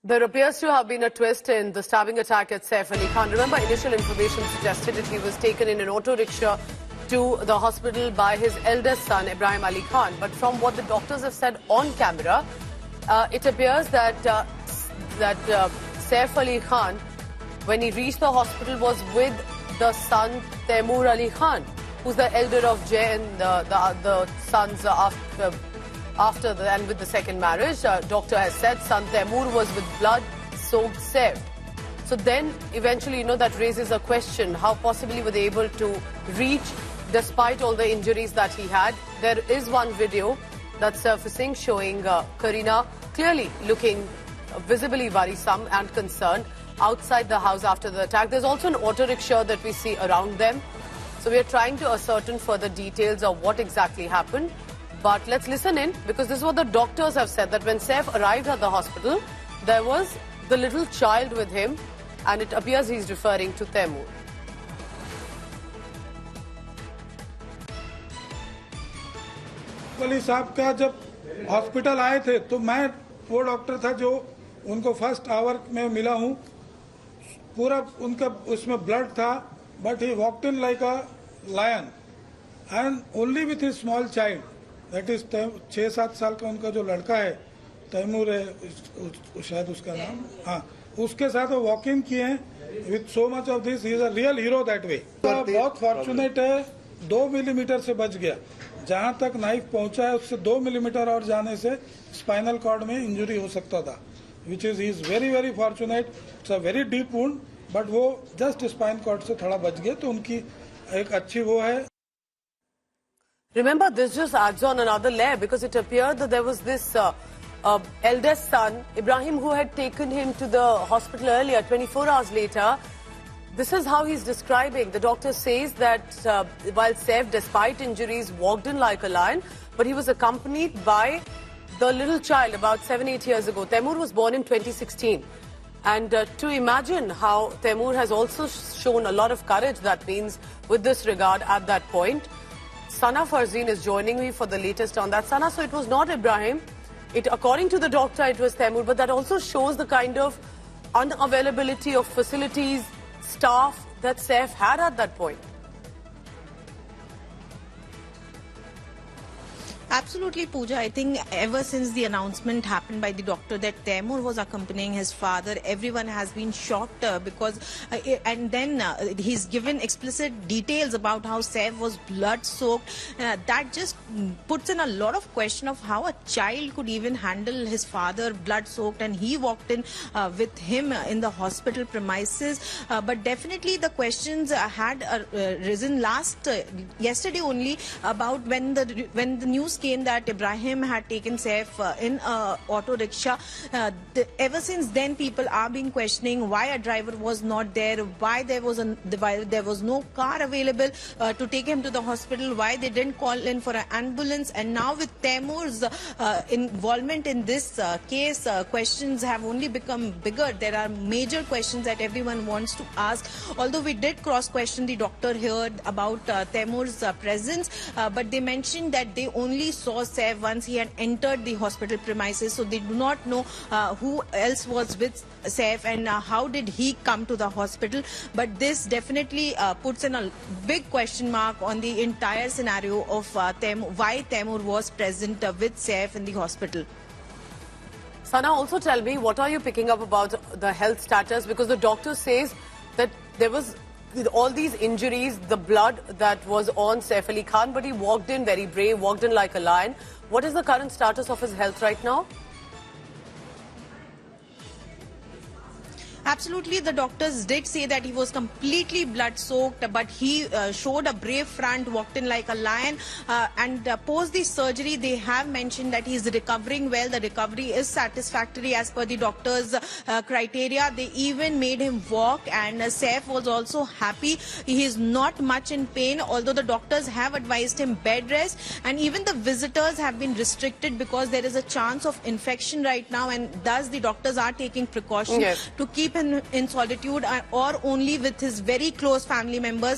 There appears to have been a twist in the stabbing attack at Saif Ali Khan. Remember, initial information suggested that he was taken in an auto rickshaw to the hospital by his eldest son, Ibrahim Ali Khan. But from what the doctors have said on camera, it appears that Saif Ali Khan, when he reached the hospital, was with the son Taimur Ali Khan, who's the elder of Jay and the sons and with the second marriage. Doctor has said son Taimur was with blood-soaked Saif. So then eventually, that raises a question. How possibly were they able to reach despite all the injuries that he had? There is one video that's surfacing showing Kareena clearly looking visibly worrisome and concerned outside the house after the attack. There's also an auto rickshaw that we see around them. So we are trying to ascertain further details of what exactly happened. But let's listen in, because this is what the doctors have said, that when Saif arrived at the hospital, there was the little child with him, and it appears he's referring to Taimur. Ali साहब का जब hospital आए थे तो मैं वो doctor था जो उनको फर्स्ट आवर में मिला हूँ. पूरा उनका उसमें ब्लड था, but he walked in like a lion and only with his small child. That is 6-7 साल का उनका जो लड़का है, तैमूर है शायद उसका नाम, हाँ, उसके साथ वो वॉकिंग किए हैं with so much of this. He is a real hero that way. बहुत फॉर्चुनेट है, 2 मिलीमीटर से बच गया. जहां तक नाइफ पहुंचा है उससे 2 मिलीमीटर और जाने से स्पाइनल कॉर्ड में इंजरी हो सकता था, which is very very fortunate. It's a very deep wound, but वो जस्ट स्पाइन कॉर्ड से थोड़ा बच गया, तो उनकी एक अच्छी वो है. Remember, this just adds on another layer, because it appeared that there was this eldest son, Ibrahim, who had taken him to the hospital earlier, 24 hours later. This is how he's describing. The doctor says that while Saif, despite injuries, walked in like a lion, but he was accompanied by the little child about 7-8 years ago. Taimur was born in 2016. And to imagine how Taimur has also shown a lot of courage, that means, with this regard at that point. Sana Farzeen is joining me for the latest on that. Sana, so it was not Ibrahim. According to the doctor, it was Taimur, but that also shows the kind of unavailability of facilities, staff that Saif had at that point. Absolutely, Pooja. I think ever since the announcement happened by the doctor that Taimur was accompanying his father, everyone has been shocked because, and then he's given explicit details about how Saif was blood-soaked. That just puts in a lot of question of how a child could even handle his father blood-soaked, and he walked in with him in the hospital premises. But definitely the questions had risen yesterday only about when the news came that Ibrahim had taken Saif in a auto rickshaw. Ever since then, people are being questioning why a driver was not there, why there was no car available to take him to the hospital, why they didn't call in for an ambulance. And now with Taimur's involvement in this case, questions have only become bigger. There are major questions that everyone wants to ask. Although we did cross-question the doctor here about Taimur's presence, but they mentioned that they only saw Saif once he had entered the hospital premises, so they do not know who else was with Saif and how did he come to the hospital. But this definitely puts in a big question mark on the entire scenario of why Taimur was present with Saif in the hospital. Sana, also tell me, what are you picking up about the health status? Because the doctor says that there was, with all these injuries, the blood that was on Saif Ali Khan, but he walked in very brave, walked in like a lion. What is the current status of his health right now? Absolutely, the doctors did say that he was completely blood-soaked, but he showed a brave front, walked in like a lion, and post the surgery, they have mentioned that he is recovering well. The recovery is satisfactory as per the doctor's criteria. They even made him walk, and Saif was also happy. He is not much in pain, although the doctors have advised him bed rest, and even the visitors have been restricted because there is a chance of infection right now, and thus the doctors are taking precautions to keep him in solitude or only with his very close family members.